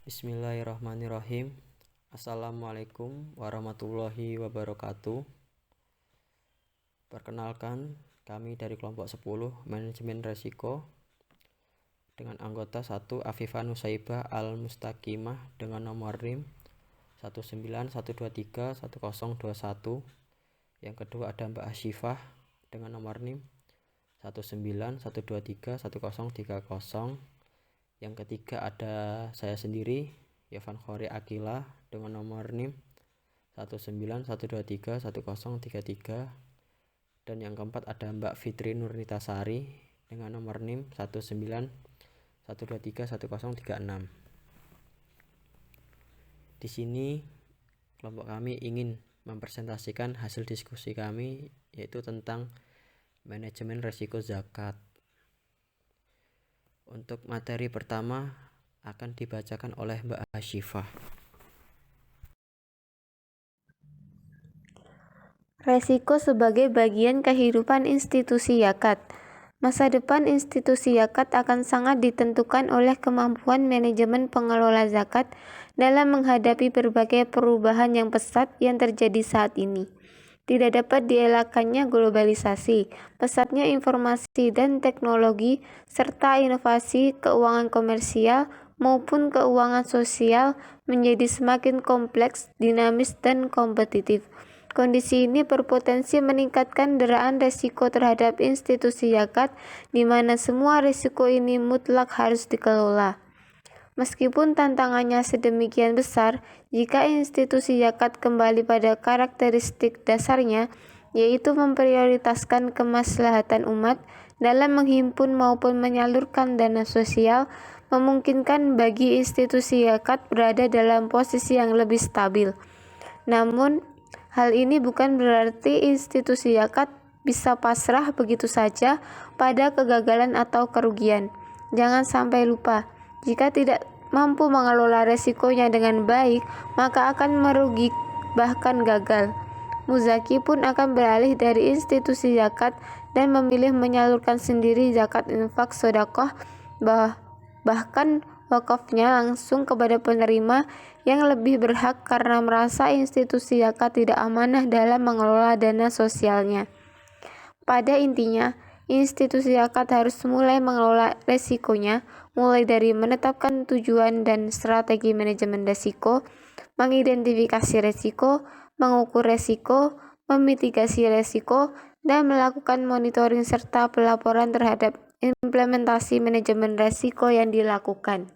Bismillahirrahmanirrahim. Assalamualaikum warahmatullahi wabarakatuh. Perkenalkan, kami dari kelompok 10 Manajemen Resiko dengan anggota 1 Afifah Nusaibah Al-Mustaqimah dengan nomor NIM 191231021. Yang kedua ada Mbak Asyifah dengan nomor NIM 191231030. Yang ketiga ada saya sendiri, Yovan Khori Akila dengan nomor NIM 191231033. Dan yang keempat ada Mbak Fitri Nurnitasari dengan nomor NIM 191231036. Di sini kelompok kami ingin mempresentasikan hasil diskusi kami, yaitu tentang manajemen risiko zakat. Untuk materi pertama akan dibacakan oleh Mbak Asyifah. Resiko sebagai bagian kehidupan institusi zakat. Masa depan institusi zakat akan sangat ditentukan oleh kemampuan manajemen pengelola zakat dalam menghadapi berbagai perubahan yang pesat yang terjadi saat ini. Tidak dapat dielakkannya globalisasi, pesatnya informasi dan teknologi, serta inovasi keuangan komersial maupun keuangan sosial menjadi semakin kompleks, dinamis, dan kompetitif. Kondisi ini berpotensi meningkatkan deraan risiko terhadap institusi zakat, di mana semua risiko ini mutlak harus dikelola. Meskipun tantangannya sedemikian besar, jika institusi zakat kembali pada karakteristik dasarnya, yaitu memprioritaskan kemaslahatan umat dalam menghimpun maupun menyalurkan dana sosial, memungkinkan bagi institusi zakat berada dalam posisi yang lebih stabil. Namun, hal ini bukan berarti institusi zakat bisa pasrah begitu saja pada kegagalan atau kerugian. Jangan sampai lupa, jika tidak mampu mengelola resikonya dengan baik, maka akan merugi bahkan gagal. Muzaki pun akan beralih dari institusi zakat dan memilih menyalurkan sendiri zakat infak sedekah, bahkan wakafnya langsung kepada penerima yang lebih berhak karena merasa institusi zakat tidak amanah dalam mengelola dana sosialnya. Pada intinya, institusi zakat harus mulai mengelola resikonya, mulai dari menetapkan tujuan dan strategi manajemen risiko, mengidentifikasi risiko, mengukur risiko, memitigasi risiko, dan melakukan monitoring serta pelaporan terhadap implementasi manajemen risiko yang dilakukan.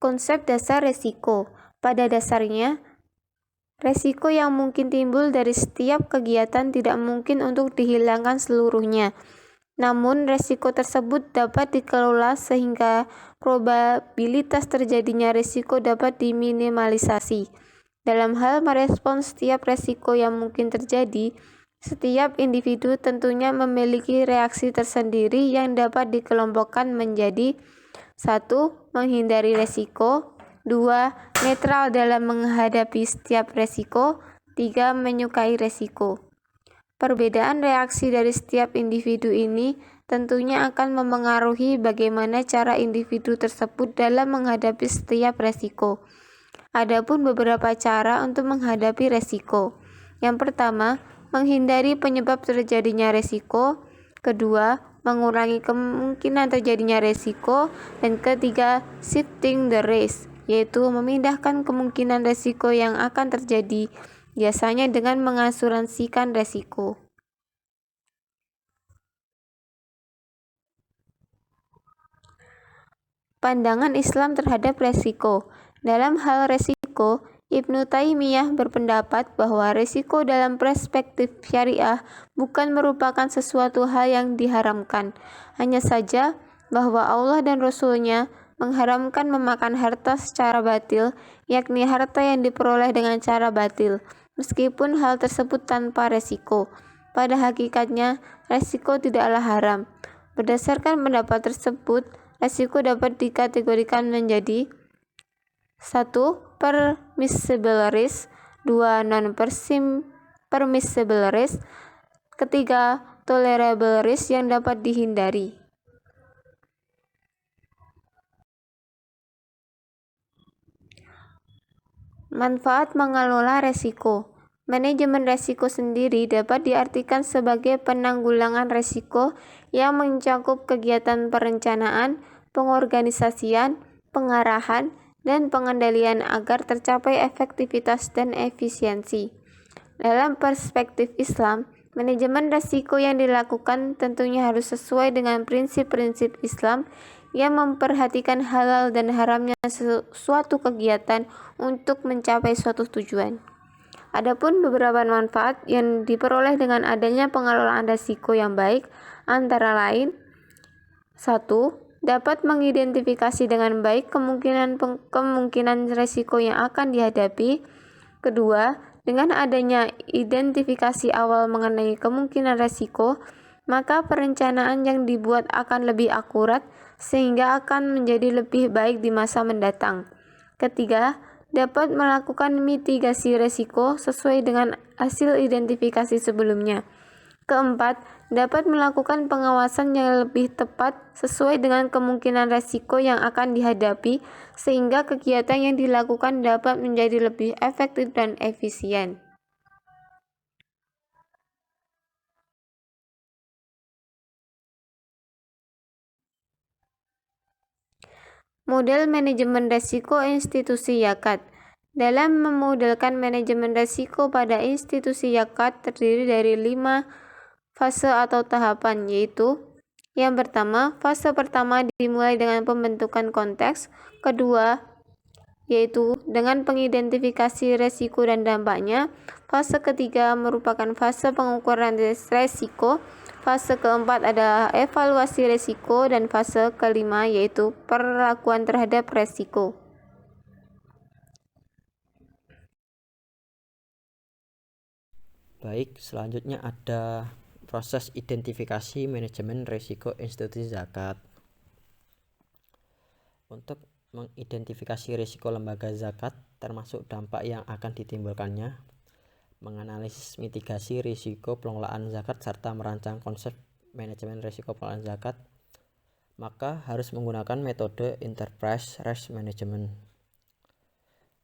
Konsep dasar risiko. Pada dasarnya, risiko yang mungkin timbul dari setiap kegiatan tidak mungkin untuk dihilangkan seluruhnya. Namun, risiko tersebut dapat dikelola sehingga probabilitas terjadinya risiko dapat diminimalisasi. Dalam hal merespons setiap risiko yang mungkin terjadi, setiap individu tentunya memiliki reaksi tersendiri yang dapat dikelompokkan menjadi 1. Menghindari risiko, 2. Netral dalam menghadapi setiap risiko, 3. Menyukai risiko. Perbedaan reaksi dari setiap individu ini tentunya akan memengaruhi bagaimana cara individu tersebut dalam menghadapi setiap risiko. Adapun beberapa cara untuk menghadapi risiko. Yang pertama, menghindari penyebab terjadinya risiko. Kedua, mengurangi kemungkinan terjadinya risiko. Dan ketiga, shifting the risk, yaitu memindahkan kemungkinan risiko yang akan terjadi, biasanya dengan mengasuransikan risiko. Pandangan Islam terhadap risiko. Dalam hal risiko, Ibnu Taimiyah berpendapat bahwa risiko dalam perspektif syariah bukan merupakan sesuatu hal yang diharamkan. Hanya saja bahwa Allah dan Rasul-Nya mengharamkan memakan harta secara batil, yakni harta yang diperoleh dengan cara batil, meskipun hal tersebut tanpa risiko. Pada hakikatnya, risiko tidaklah haram. Berdasarkan pendapat tersebut, risiko dapat dikategorikan menjadi 1. Permissible risk, 2. Non-permissible risk, ketiga tolerable risk yang dapat dihindari. Manfaat mengelola resiko. Manajemen resiko sendiri dapat diartikan sebagai penanggulangan resiko yang mencakup kegiatan perencanaan, pengorganisasian, pengarahan, dan pengendalian agar tercapai efektivitas dan efisiensi. Dalam perspektif Islam, manajemen resiko yang dilakukan tentunya harus sesuai dengan prinsip-prinsip Islam yang memperhatikan halal dan haramnya suatu kegiatan untuk mencapai suatu tujuan. Adapun beberapa manfaat yang diperoleh dengan adanya pengelolaan risiko yang baik antara lain: 1. Dapat mengidentifikasi dengan baik kemungkinan risiko yang akan dihadapi. Kedua, dengan adanya identifikasi awal mengenai kemungkinan risiko, maka perencanaan yang dibuat akan lebih akurat sehingga akan menjadi lebih baik di masa mendatang. Ketiga, dapat melakukan mitigasi risiko sesuai dengan hasil identifikasi sebelumnya. Keempat, dapat melakukan pengawasan yang lebih tepat sesuai dengan kemungkinan risiko yang akan dihadapi sehingga kegiatan yang dilakukan dapat menjadi lebih efektif dan efisien. Model manajemen risiko institusi zakat. Dalam memodelkan manajemen risiko pada institusi zakat terdiri dari 5 fase atau tahapan, yaitu: yang pertama, fase pertama dimulai dengan pembentukan konteks. Kedua, yaitu dengan pengidentifikasi risiko dan dampaknya. Fase ketiga merupakan fase pengukuran risiko. Fase keempat adalah evaluasi risiko, dan fase kelima yaitu perlakuan terhadap risiko. Baik, selanjutnya ada proses identifikasi manajemen risiko institusi zakat. Untuk mengidentifikasi risiko lembaga zakat termasuk dampak yang akan ditimbulkannya, menganalisis mitigasi risiko pengelolaan zakat serta merancang konsep manajemen risiko pengelolaan zakat, maka harus menggunakan metode Enterprise Risk Management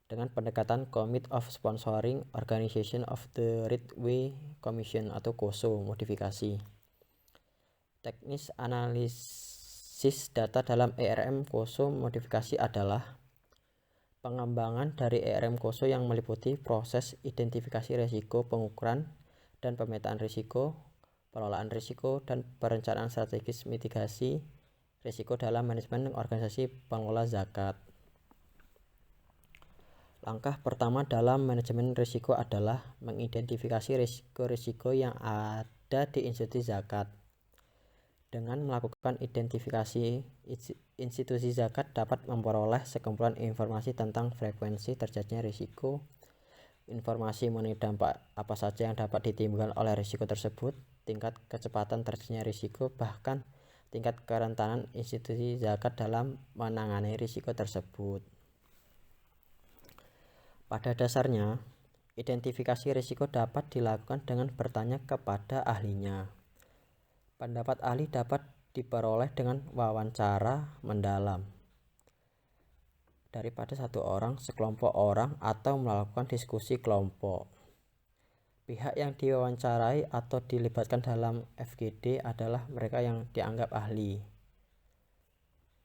dengan pendekatan Committee of Sponsoring Organization of the Right Way Commission atau COSO modifikasi. Teknis analisis data dalam ERM COSO modifikasi adalah pengembangan dari ERM COSO yang meliputi proses identifikasi risiko, pengukuran dan pemetaan risiko, pengelolaan risiko, dan perencanaan strategis mitigasi risiko dalam manajemen organisasi pengelola zakat. Langkah pertama dalam manajemen risiko adalah mengidentifikasi risiko-risiko yang ada di institusi zakat. Dengan melakukan identifikasi, institusi zakat dapat memperoleh sekumpulan informasi tentang frekuensi terjadinya risiko, informasi mengenai dampak apa saja yang dapat ditimbulkan oleh risiko tersebut, tingkat kecepatan terjadinya risiko, bahkan tingkat kerentanan institusi zakat dalam menangani risiko tersebut. Pada dasarnya, identifikasi risiko dapat dilakukan dengan bertanya kepada ahlinya. Pendapat ahli dapat diperoleh dengan wawancara mendalam daripada satu orang, sekelompok orang, atau melakukan diskusi kelompok. Pihak yang diwawancarai atau dilibatkan dalam FGD adalah mereka yang dianggap ahli.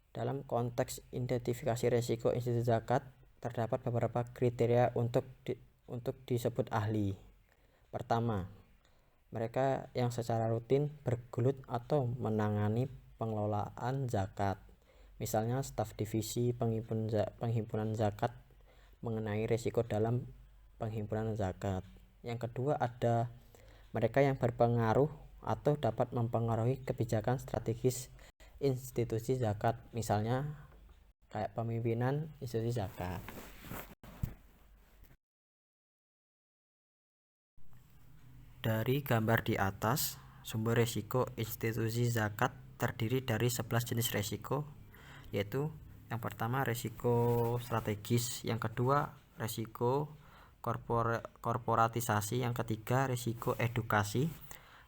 Dalam konteks identifikasi risiko institusi zakat, terdapat beberapa kriteria untuk disebut ahli. Pertama, mereka yang secara rutin bergelut atau menangani pengelolaan zakat, misalnya staf divisi penghimpunan zakat mengenai risiko dalam penghimpunan zakat. Yang kedua, ada mereka yang berpengaruh atau dapat mempengaruhi kebijakan strategis institusi zakat, misalnya kayak pemimpinan institusi zakat. Dari gambar di atas, sumber risiko institusi zakat terdiri dari 11 jenis risiko, yaitu yang pertama risiko strategis, yang kedua risiko korporatisasi, yang ketiga risiko edukasi,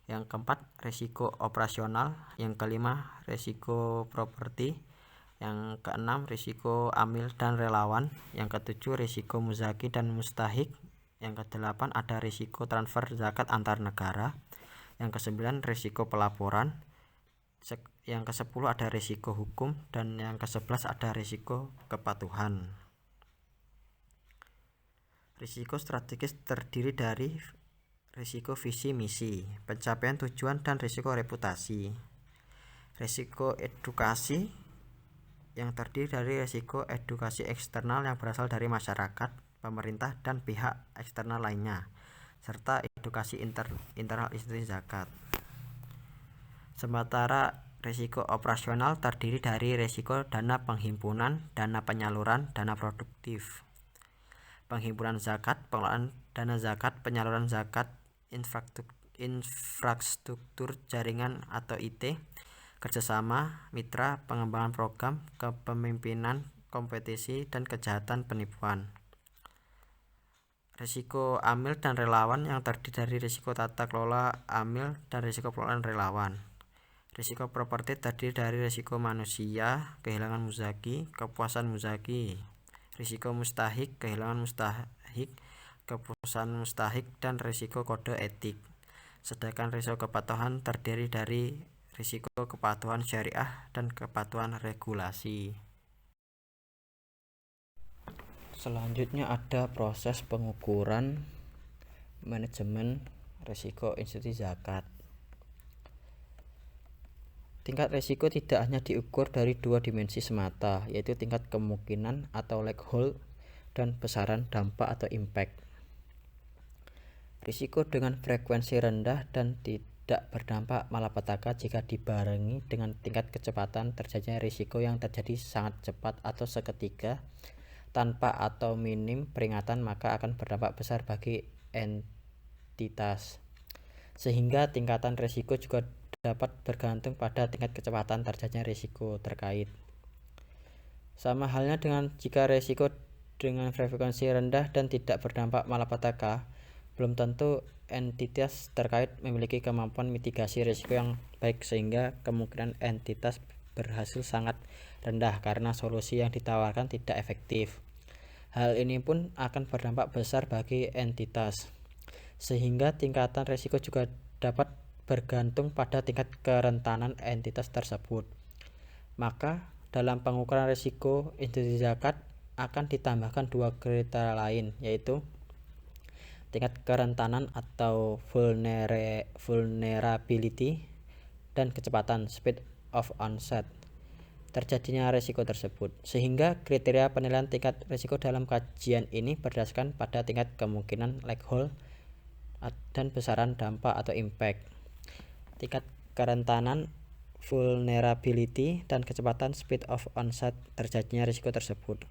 Yang keempat, risiko operasional. Yang kelima, risiko properti. Yang keenam, risiko amil dan relawan. Yang ketujuh, risiko muzaki dan mustahik. Yang kedelapan, ada risiko transfer zakat antar negara. Yang kesembilan, risiko pelaporan. Yang kesepuluh, ada risiko hukum. Dan yang kesebelas, ada risiko kepatuhan. Risiko strategis terdiri dari risiko visi misi, pencapaian tujuan, dan risiko reputasi. Risiko edukasi yang terdiri dari risiko edukasi eksternal yang berasal dari masyarakat, pemerintah, dan pihak eksternal lainnya, serta edukasi internal institusi zakat. Sementara risiko operasional terdiri dari risiko dana penghimpunan, dana penyaluran, dana produktif, penghimpunan zakat, pengelolaan dana zakat, penyaluran zakat, infrastruktur jaringan atau IT, kerjasama, mitra, pengembangan program, kepemimpinan, kompetisi, dan kejahatan penipuan. Risiko amil dan relawan yang terdiri dari risiko tata kelola amil dan risiko pengelolaan relawan. Risiko properti terdiri dari risiko manusia, kehilangan muzaki, kepuasan muzaki. Risiko mustahik, kehilangan mustahik, kepuasan mustahik, dan risiko kode etik. Sedangkan risiko kepatuhan terdiri dari risiko kepatuhan syariah dan kepatuhan regulasi. Selanjutnya ada proses pengukuran manajemen risiko institusi zakat. Tingkat risiko tidak hanya diukur dari dua dimensi semata, yaitu tingkat kemungkinan atau likelihood dan besaran dampak atau impact. Risiko dengan frekuensi rendah dan tidak berdampak malapetaka jika dibarengi dengan tingkat kecepatan terjadinya risiko yang terjadi sangat cepat atau seketika tanpa atau minim peringatan, maka akan berdampak besar bagi entitas. Sehingga tingkatan risiko juga dapat bergantung pada tingkat kecepatan terjadinya risiko terkait. Sama halnya dengan jika risiko dengan frekuensi rendah dan tidak berdampak malapetaka, belum tentu entitas terkait memiliki kemampuan mitigasi risiko yang baik, sehingga kemungkinan entitas berhasil sangat rendah karena solusi yang ditawarkan tidak efektif. Hal ini pun akan berdampak besar bagi entitas, sehingga tingkatan risiko juga dapat bergantung pada tingkat kerentanan entitas tersebut. Maka dalam pengukuran risiko institusi zakat akan ditambahkan dua kriteria lain, yaitu tingkat kerentanan atau vulnerability dan kecepatan speed of onset terjadinya risiko tersebut. Sehingga kriteria penilaian tingkat risiko dalam kajian ini berdasarkan pada tingkat kemungkinan likelihood dan besaran dampak atau impact. Tingkat kerentanan, vulnerability, dan kecepatan speed of onset terjadinya risiko tersebut.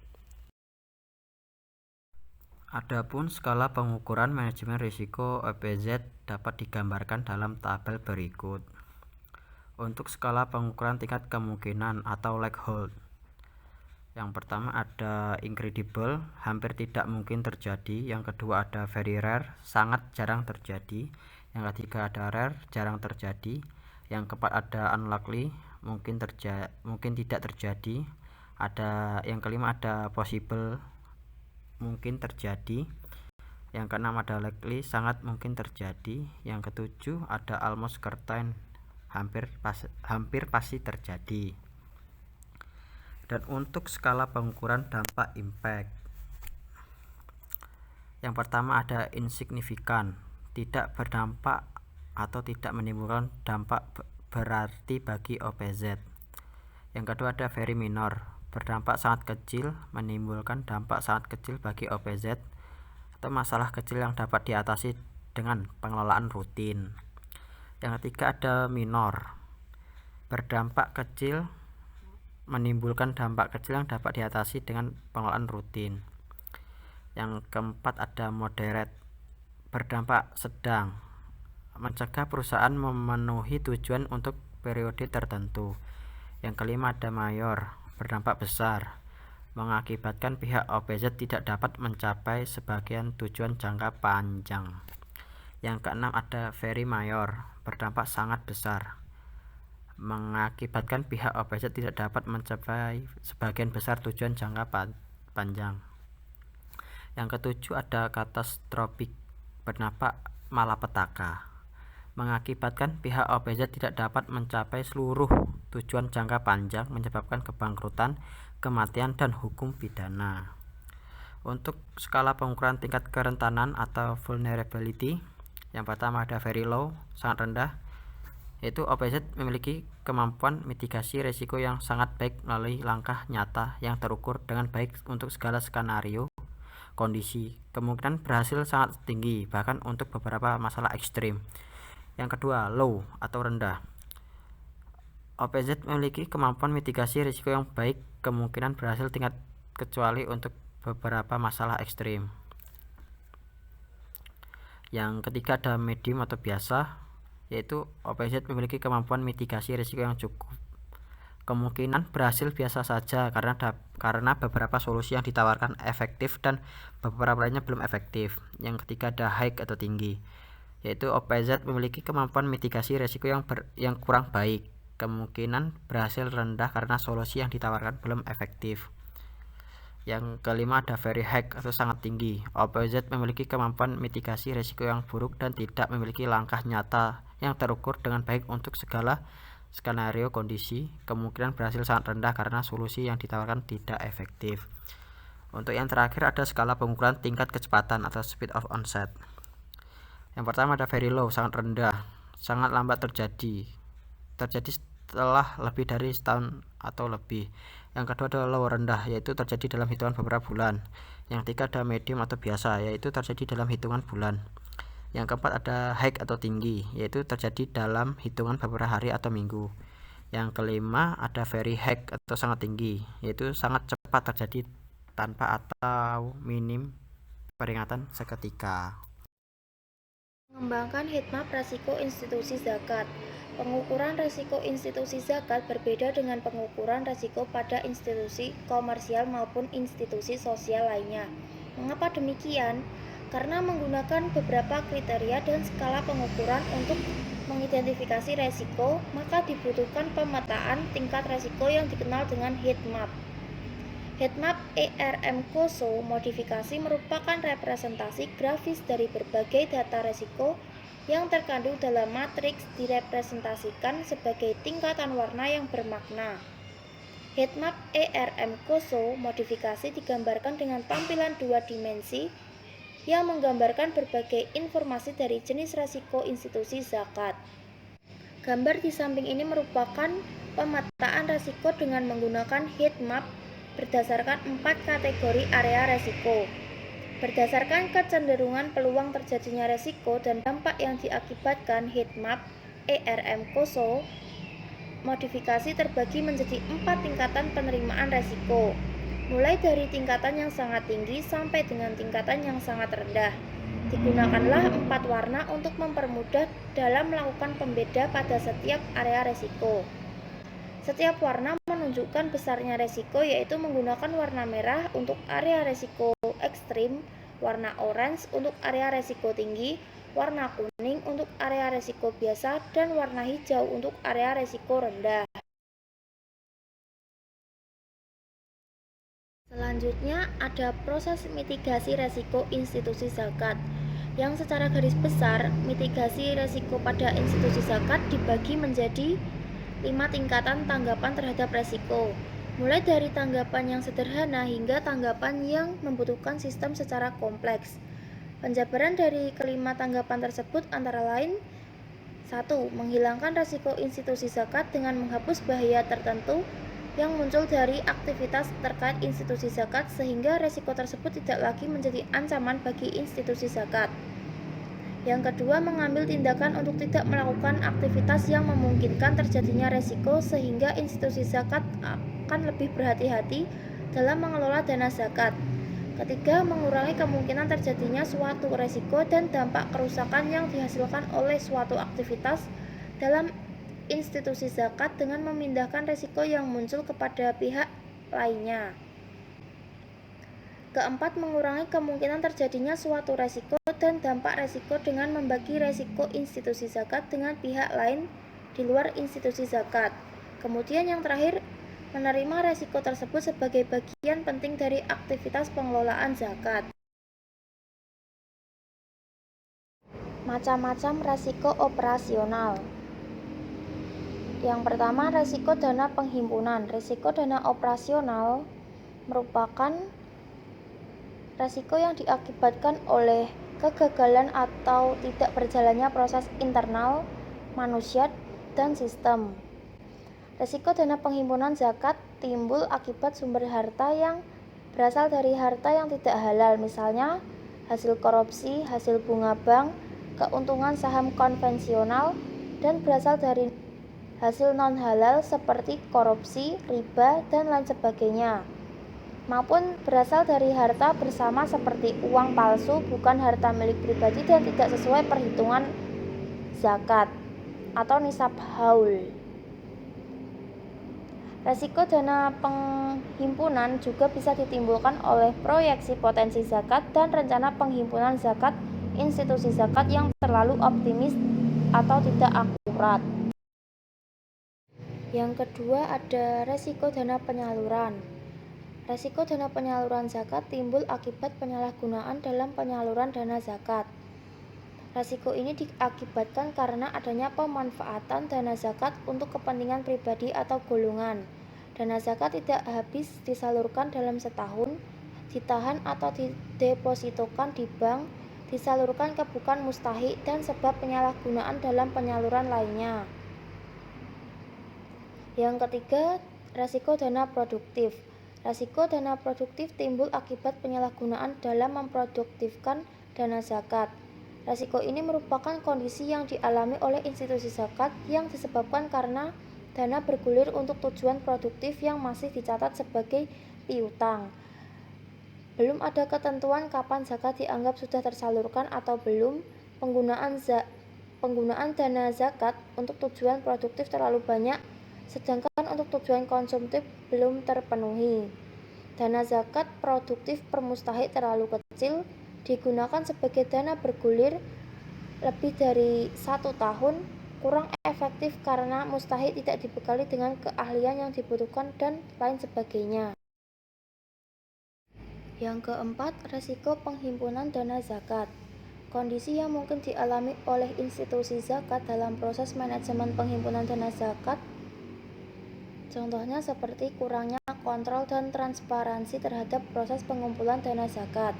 Adapun skala pengukuran manajemen risiko OPZ dapat digambarkan dalam tabel berikut. Untuk skala pengukuran tingkat kemungkinan atau likelihood, yang pertama ada incredible, hampir tidak mungkin terjadi. Yang kedua ada very rare, sangat jarang terjadi. Yang ketiga ada rare, jarang terjadi. Yang keempat ada unlikely, mungkin tidak terjadi. Yang kelima ada possible, mungkin terjadi. Yang keenam ada likely, sangat mungkin terjadi. Yang ketujuh ada almost certain, hampir pasti terjadi. Dan untuk skala pengukuran dampak impact, yang pertama ada insignificant, tidak berdampak atau tidak menimbulkan dampak berarti bagi OPZ. Yang kedua ada very minor, berdampak sangat kecil, menimbulkan dampak sangat kecil bagi OPZ atau masalah kecil yang dapat diatasi dengan pengelolaan rutin. Yang ketiga ada minor, berdampak kecil, menimbulkan dampak kecil yang dapat diatasi dengan pengelolaan rutin. Yang keempat ada moderate, berdampak sedang, mencegah perusahaan memenuhi tujuan untuk periode tertentu. Yang kelima ada mayor, berdampak besar, mengakibatkan pihak OPZ tidak dapat mencapai sebagian tujuan jangka panjang. Yang keenam ada very mayor, berdampak sangat besar, mengakibatkan pihak OPZ tidak dapat mencapai sebagian besar tujuan jangka panjang. Yang ketujuh ada katastrofik, berdampak malapetaka, mengakibatkan pihak OPZ tidak dapat mencapai seluruh tujuan jangka panjang, menyebabkan kebangkrutan, kematian, dan hukum pidana. Untuk skala pengukuran tingkat kerentanan atau vulnerability, yang pertama ada very low, sangat rendah, yaitu OPZ memiliki kemampuan mitigasi risiko yang sangat baik melalui langkah nyata yang terukur dengan baik untuk segala skenario kondisi. Kemungkinan berhasil sangat tinggi, bahkan untuk beberapa masalah ekstrim. Yang kedua, low atau rendah. OPZ memiliki kemampuan mitigasi risiko yang baik, kemungkinan berhasil tingkat kecuali untuk beberapa masalah ekstrim. Yang ketiga ada medium atau biasa, yaitu OPZ memiliki kemampuan mitigasi risiko yang cukup, kemungkinan berhasil biasa saja karena beberapa solusi yang ditawarkan efektif dan beberapa lainnya belum efektif. Yang ketiga ada high atau tinggi, yaitu OPZ memiliki kemampuan mitigasi risiko yang kurang baik, kemungkinan berhasil rendah karena solusi yang ditawarkan belum efektif. Yang kelima ada very high atau sangat tinggi, OPZ memiliki kemampuan mitigasi risiko yang buruk dan tidak memiliki langkah nyata yang terukur dengan baik untuk segala skenario kondisi, kemungkinan berhasil sangat rendah karena solusi yang ditawarkan tidak efektif. Untuk yang terakhir ada skala pengukuran tingkat kecepatan atau speed of onset. Yang pertama ada very low, sangat rendah, sangat lambat terjadi setelah lebih dari setahun atau lebih. Yang kedua ada low, rendah, yaitu terjadi dalam hitungan beberapa bulan. Yang ketiga ada medium atau biasa, yaitu terjadi dalam hitungan bulan. Yang keempat ada high atau tinggi, yaitu terjadi dalam hitungan beberapa hari atau minggu. Yang kelima ada very high atau sangat tinggi, yaitu sangat cepat terjadi tanpa atau minim peringatan seketika. Mengembangkan heatmap risiko institusi zakat. Pengukuran risiko institusi zakat berbeda dengan pengukuran risiko pada institusi komersial maupun institusi sosial lainnya. Mengapa demikian? Karena menggunakan beberapa kriteria dan skala pengukuran untuk mengidentifikasi risiko, maka dibutuhkan pemetaan tingkat risiko yang dikenal dengan heatmap. Heatmap ERM COSO modifikasi merupakan representasi grafis dari berbagai data risiko yang terkandung dalam matriks direpresentasikan sebagai tingkatan warna yang bermakna. Heatmap ERM COSO modifikasi digambarkan dengan tampilan dua dimensi yang menggambarkan berbagai informasi dari jenis risiko institusi zakat. Gambar di samping ini merupakan pemetaan risiko dengan menggunakan heatmap berdasarkan 4 kategori area risiko. Berdasarkan kecenderungan peluang terjadinya risiko dan dampak yang diakibatkan, heatmap ERM COSO modifikasi terbagi menjadi 4 tingkatan penerimaan risiko, mulai dari tingkatan yang sangat tinggi sampai dengan tingkatan yang sangat rendah. Digunakanlah 4 warna untuk mempermudah dalam melakukan pembeda pada setiap area risiko. Setiap warna menunjukkan besarnya risiko, yaitu menggunakan warna merah untuk area risiko ekstrim, warna orange untuk area risiko tinggi, warna kuning untuk area risiko biasa, dan warna hijau untuk area risiko rendah. Selanjutnya ada proses mitigasi risiko institusi zakat, yang secara garis besar mitigasi risiko pada institusi zakat dibagi menjadi 5 tingkatan tanggapan terhadap risiko, mulai dari tanggapan yang sederhana hingga tanggapan yang membutuhkan sistem secara kompleks. Penjabaran dari kelima tanggapan tersebut antara lain: 1. Menghilangkan risiko institusi zakat dengan menghapus bahaya tertentu yang muncul dari aktivitas terkait institusi zakat sehingga risiko tersebut tidak lagi menjadi ancaman bagi institusi zakat. Yang kedua, mengambil tindakan untuk tidak melakukan aktivitas yang memungkinkan terjadinya risiko sehingga institusi zakat akan lebih berhati-hati dalam mengelola dana zakat. Ketiga, mengurangi kemungkinan terjadinya suatu risiko dan dampak kerusakan yang dihasilkan oleh suatu aktivitas dalam institusi zakat dengan memindahkan risiko yang muncul kepada pihak lainnya. Keempat, mengurangi kemungkinan terjadinya suatu risiko dan dampak resiko dengan membagi resiko institusi zakat dengan pihak lain di luar institusi zakat. Kemudian yang terakhir, menerima resiko tersebut sebagai bagian penting dari aktivitas pengelolaan zakat. Macam-macam resiko operasional. Yang pertama, resiko dana penghimpunan. Resiko dana operasional merupakan resiko yang diakibatkan oleh kegagalan atau tidak berjalannya proses internal manusia dan sistem. Resiko dana penghimpunan zakat timbul akibat sumber harta yang berasal dari harta yang tidak halal, misalnya hasil korupsi, hasil bunga bank, keuntungan saham konvensional, dan berasal dari hasil non-halal seperti korupsi, riba, dan lain sebagainya, maupun berasal dari harta bersama seperti uang palsu, bukan harta milik pribadi dan tidak sesuai perhitungan zakat atau nisab haul. Resiko dana penghimpunan juga bisa ditimbulkan oleh proyeksi potensi zakat dan rencana penghimpunan zakat institusi zakat yang terlalu optimis atau tidak akurat. Yang kedua ada resiko dana penyaluran. Resiko dana penyaluran zakat timbul akibat penyalahgunaan dalam penyaluran dana zakat. Resiko ini diakibatkan karena adanya pemanfaatan dana zakat untuk kepentingan pribadi atau golongan. Dana zakat tidak habis disalurkan dalam setahun, ditahan atau didepositokan di bank, disalurkan ke bukan mustahik, dan sebab penyalahgunaan dalam penyaluran lainnya. Yang ketiga, resiko dana produktif. Resiko dana produktif timbul akibat penyalahgunaan dalam memproduktifkan dana zakat. Resiko ini merupakan kondisi yang dialami oleh institusi zakat yang disebabkan karena dana bergulir untuk tujuan produktif yang masih dicatat sebagai piutang. Belum ada ketentuan kapan zakat dianggap sudah tersalurkan atau belum. Penggunaan dana zakat untuk tujuan produktif terlalu banyak, sedangkan untuk tujuan konsumtif belum terpenuhi. Dana zakat produktif per mustahik terlalu kecil, digunakan sebagai dana bergulir lebih dari 1 tahun, kurang efektif karena mustahik tidak dibekali dengan keahlian yang dibutuhkan, dan lain sebagainya. Yang keempat, resiko penghimpunan dana zakat. Kondisi yang mungkin dialami oleh institusi zakat dalam proses manajemen penghimpunan dana zakat, contohnya seperti kurangnya kontrol dan transparansi terhadap proses pengumpulan dana zakat,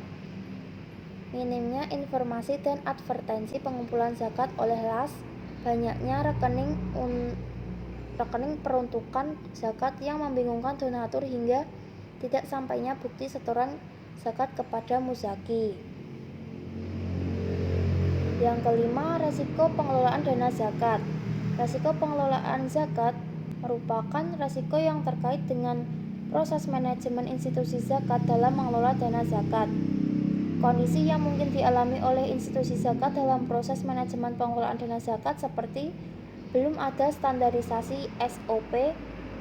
minimnya informasi dan advertensi pengumpulan zakat oleh LAS, banyaknya rekening peruntukan zakat yang membingungkan donatur hingga tidak sampainya bukti setoran zakat kepada muzaki. Yang kelima, resiko pengelolaan dana zakat. Resiko pengelolaan zakat merupakan resiko yang terkait dengan proses manajemen institusi zakat dalam mengelola dana zakat. Kondisi yang mungkin dialami oleh institusi zakat dalam proses manajemen pengelolaan dana zakat seperti belum ada standarisasi SOP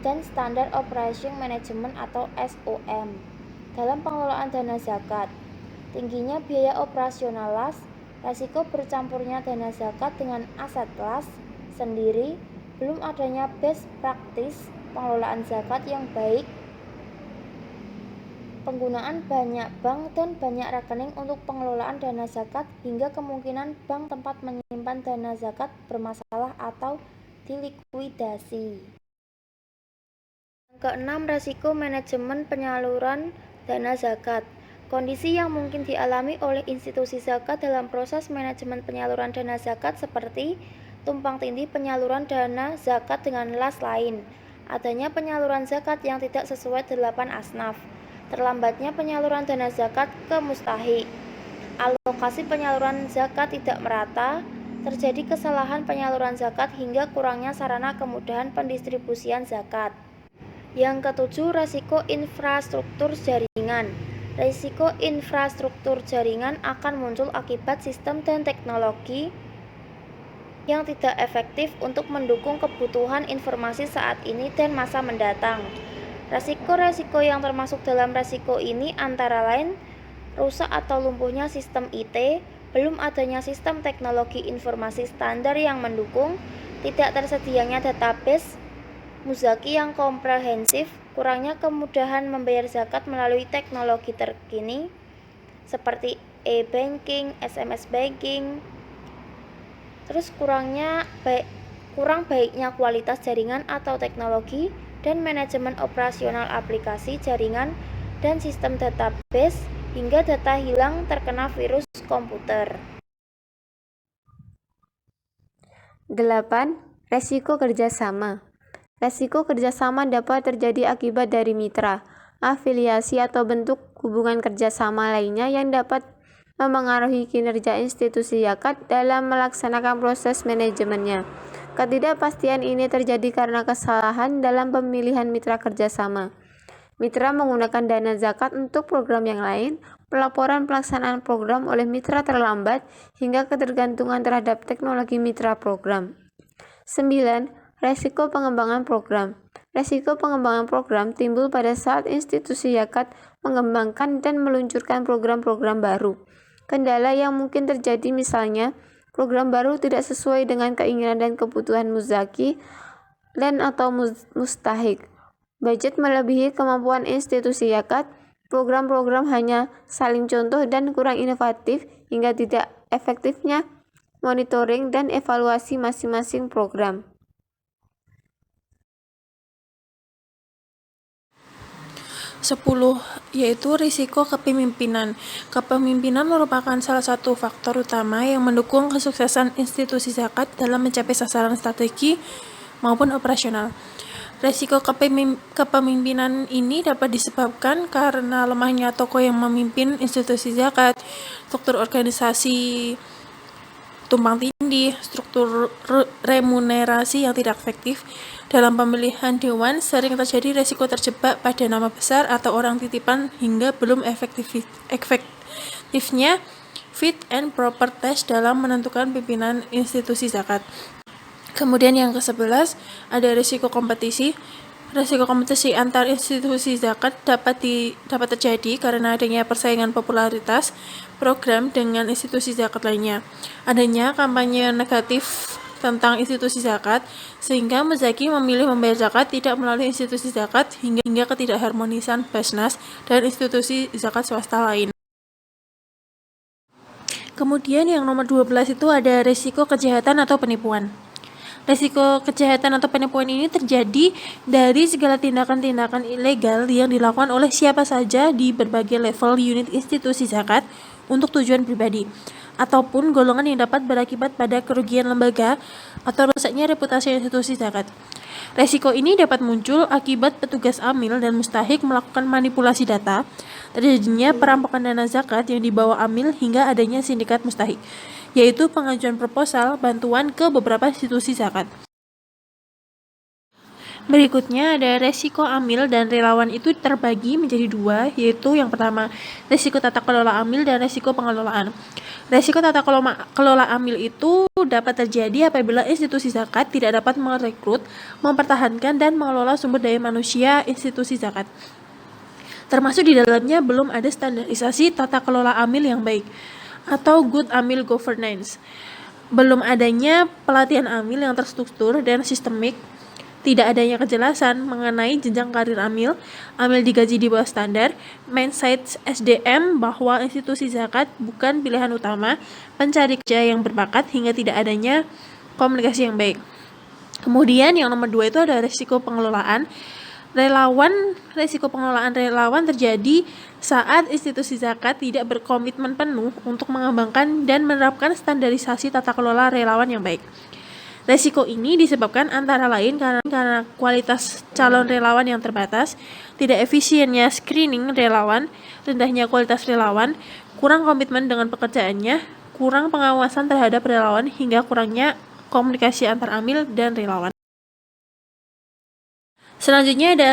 dan Standard Operation Management atau SOM dalam pengelolaan dana zakat, tingginya biaya operasional LAS, resiko bercampurnya dana zakat dengan aset LAS sendiri, belum adanya best practice pengelolaan zakat yang baik, penggunaan banyak bank dan banyak rekening untuk pengelolaan dana zakat, hingga kemungkinan bank tempat menyimpan dana zakat bermasalah atau dilikuidasi. Keenam, resiko manajemen penyaluran dana zakat. Kondisi yang mungkin dialami oleh institusi zakat dalam proses manajemen penyaluran dana zakat seperti tumpang tindih penyaluran dana zakat dengan LAS lain, adanya penyaluran zakat yang tidak sesuai 8 asnaf, terlambatnya penyaluran dana zakat ke mustahik, alokasi penyaluran zakat tidak merata, terjadi kesalahan penyaluran zakat hingga kurangnya sarana kemudahan pendistribusian zakat. Yang ketujuh, resiko infrastruktur jaringan. Risiko infrastruktur jaringan akan muncul akibat sistem dan teknologi yang tidak efektif untuk mendukung kebutuhan informasi saat ini dan masa mendatang. Resiko-resiko yang termasuk dalam resiko ini antara lain rusak atau lumpuhnya sistem IT, belum adanya sistem teknologi informasi standar yang mendukung, tidak tersedianya database muzaki yang komprehensif, kurangnya kemudahan membayar zakat melalui teknologi terkini seperti e-banking, SMS banking, terus kurang baiknya kualitas jaringan atau teknologi dan manajemen operasional aplikasi jaringan dan sistem database hingga data hilang terkena virus komputer. 8. Resiko kerjasama. Resiko kerjasama dapat terjadi akibat dari mitra, afiliasi atau bentuk hubungan kerjasama lainnya yang dapat memengaruhi kinerja institusi zakat dalam melaksanakan proses manajemennya. Ketidakpastian ini terjadi karena kesalahan dalam pemilihan mitra kerjasama. Mitra menggunakan dana zakat untuk program yang lain, pelaporan pelaksanaan program oleh mitra terlambat, hingga ketergantungan terhadap teknologi mitra program. 9. Resiko pengembangan program. Resiko pengembangan program timbul pada saat institusi zakat mengembangkan dan meluncurkan program-program baru. Kendala yang mungkin terjadi misalnya, program baru tidak sesuai dengan keinginan dan kebutuhan muzaki dan atau mustahik. Budget melebihi kemampuan institusi zakat, program-program hanya saling contoh dan kurang inovatif hingga tidak efektifnya monitoring dan evaluasi masing-masing program. 10. Yaitu risiko kepemimpinan. Kepemimpinan merupakan salah satu faktor utama yang mendukung kesuksesan institusi zakat dalam mencapai sasaran strategi maupun operasional. Risiko kepemimpinan ini dapat disebabkan karena lemahnya tokoh yang memimpin institusi zakat, struktur organisasi tumpang tindih, struktur remunerasi yang tidak efektif. Dalam pemilihan dewan, sering terjadi risiko terjebak pada nama besar atau orang titipan hingga belum efektifnya fit and proper test dalam menentukan pimpinan institusi zakat. Kemudian yang ke-11, ada risiko kompetisi. Risiko kompetisi antar institusi zakat dapat terjadi karena adanya persaingan popularitas program dengan institusi zakat lainnya. Adanya kampanye negatif tentang institusi zakat, sehingga muzaki memilih membayar zakat tidak melalui institusi zakat hingga ketidakharmonisan Basnas dan institusi zakat swasta lain. Kemudian yang nomor 12 itu ada risiko kejahatan atau penipuan. Risiko kejahatan atau penipuan ini terjadi dari segala tindakan-tindakan ilegal yang dilakukan oleh siapa saja di berbagai level unit institusi zakat untuk tujuan pribadi, ataupun golongan yang dapat berakibat pada kerugian lembaga atau rusaknya reputasi institusi zakat. Risiko ini dapat muncul akibat petugas amil dan mustahik melakukan manipulasi data, terjadinya perampokan dana zakat yang dibawa amil hingga adanya sindikat mustahik, yaitu pengajuan proposal bantuan ke beberapa institusi zakat. Berikutnya ada resiko amil dan relawan itu terbagi menjadi dua, yaitu yang pertama resiko tata kelola amil dan resiko pengelolaan. Resiko tata kelola amil itu dapat terjadi apabila institusi zakat tidak dapat merekrut, mempertahankan, dan mengelola sumber daya manusia institusi zakat. Termasuk di dalamnya belum ada standarisasi tata kelola amil yang baik atau good amil governance. Belum adanya pelatihan amil yang terstruktur dan sistemik, tidak adanya kejelasan mengenai jenjang karir amil digaji di bawah standar, mindset SDM bahwa institusi zakat bukan pilihan utama, pencari kerja yang berbakat, hingga tidak adanya komunikasi yang baik. Kemudian yang nomor 2 itu ada risiko pengelolaan. Risiko pengelolaan relawan terjadi saat institusi zakat tidak berkomitmen penuh untuk mengembangkan dan menerapkan standarisasi tata kelola relawan yang baik. Risiko ini disebabkan antara lain karena kualitas calon relawan yang terbatas, tidak efisiennya screening relawan, rendahnya kualitas relawan, kurang komitmen dengan pekerjaannya, kurang pengawasan terhadap relawan, hingga kurangnya komunikasi antar amil dan relawan. Selanjutnya ada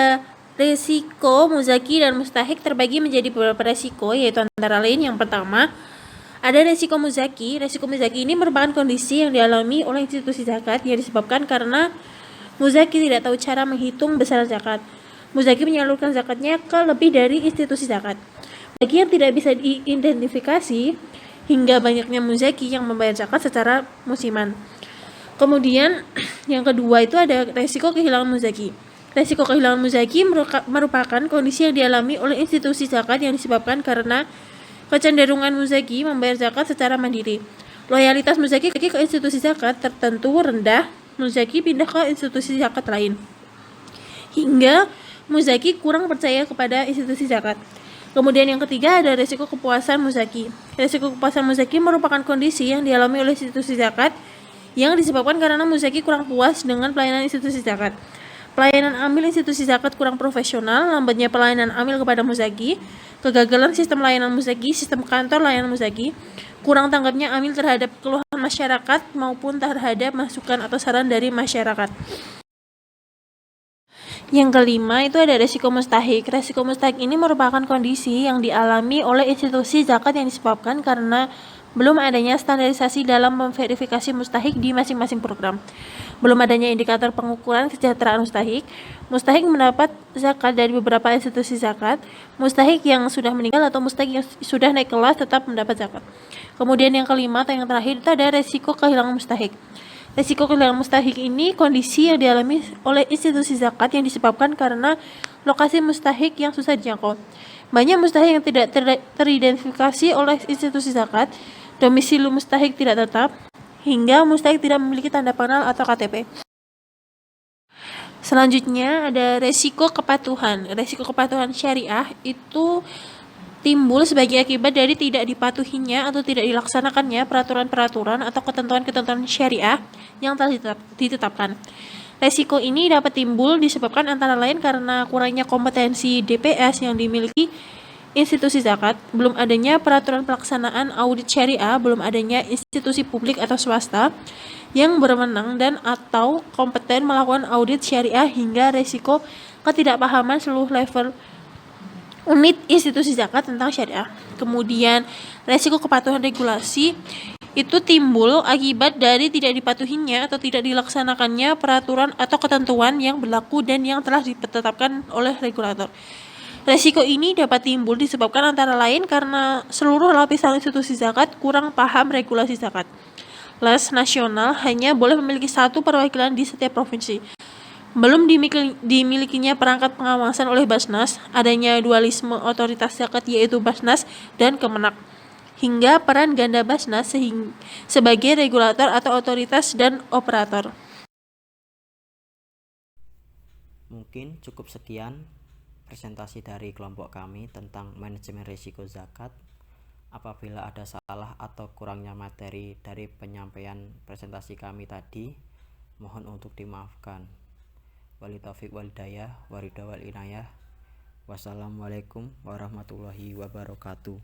risiko muzaki dan mustahik terbagi menjadi beberapa risiko, yaitu antara lain yang pertama, ada resiko muzaki. Resiko muzaki ini merupakan kondisi yang dialami oleh institusi zakat yang disebabkan karena muzaki tidak tahu cara menghitung besaran zakat. Muzaki menyalurkan zakatnya ke lebih dari institusi zakat. Bagi yang tidak bisa diidentifikasi hingga banyaknya muzaki yang membayar zakat secara musiman. Kemudian yang kedua itu ada resiko kehilangan muzaki. Resiko kehilangan muzaki merupakan kondisi yang dialami oleh institusi zakat yang disebabkan karena kecenderungan muzaki membayar zakat secara mandiri. Loyalitas muzaki ke institusi zakat tertentu rendah, muzaki pindah ke institusi zakat lain, hingga muzaki kurang percaya kepada institusi zakat. Kemudian yang ketiga ada resiko kepuasan muzaki. Resiko kepuasan muzaki merupakan kondisi yang dialami oleh institusi zakat yang disebabkan karena muzaki kurang puas dengan pelayanan institusi zakat. Pelayanan amil institusi zakat kurang profesional, lambatnya pelayanan amil kepada muzaki, kegagalan sistem layanan muzaki, sistem kantor layanan muzaki, kurang tanggapnya amil terhadap keluhan masyarakat maupun terhadap masukan atau saran dari masyarakat. Yang kelima itu ada resiko mustahik. Resiko mustahik ini merupakan kondisi yang dialami oleh institusi zakat yang disebabkan karena belum adanya standarisasi dalam memverifikasi mustahik di masing-masing program. Belum adanya indikator pengukuran kesejahteraan mustahik. Mustahik mendapat zakat dari beberapa institusi zakat. Mustahik yang sudah meninggal atau mustahik yang sudah naik kelas tetap mendapat zakat. Kemudian yang kelima atau yang terakhir itu ada resiko kehilangan mustahik. Resiko kehilangan mustahik ini kondisi yang dialami oleh institusi zakat yang disebabkan karena lokasi mustahik yang susah dijangkau. Banyak mustahik yang tidak teridentifikasi oleh institusi zakat, domisili mustahik tidak tetap, hingga mustahik tidak memiliki tanda pengenal atau KTP. Selanjutnya ada resiko kepatuhan. Resiko kepatuhan syariah itu timbul sebagai akibat dari tidak dipatuhinya atau tidak dilaksanakannya peraturan-peraturan atau ketentuan-ketentuan syariah yang telah ditetapkan. Resiko ini dapat timbul disebabkan antara lain karena kurangnya kompetensi DPS yang dimiliki institusi zakat, belum adanya peraturan pelaksanaan audit syariah, belum adanya institusi publik atau swasta yang berwenang dan atau kompeten melakukan audit syariah, hingga resiko ketidakpahaman seluruh level unit institusi zakat tentang syariah. Kemudian resiko kepatuhan regulasi itu timbul akibat dari tidak dipatuhinya atau tidak dilaksanakannya peraturan atau ketentuan yang berlaku dan yang telah ditetapkan oleh regulator. Resiko ini dapat timbul disebabkan antara lain karena seluruh lapisan institusi zakat kurang paham regulasi zakat. LAS nasional hanya boleh memiliki satu perwakilan di setiap provinsi. Belum dimilikinya perangkat pengawasan oleh Basnas, adanya dualisme otoritas zakat yaitu Basnas dan Kemenak, hingga peran ganda Basnas sebagai regulator atau otoritas dan operator. Mungkin cukup sekian presentasi dari kelompok kami tentang manajemen risiko zakat. Apabila ada salah atau kurangnya materi dari penyampaian presentasi kami tadi, mohon untuk dimaafkan. Wali taufiq wal hidayah, waridha wal inayah. Wassalamualaikum warahmatullahi wabarakatuh.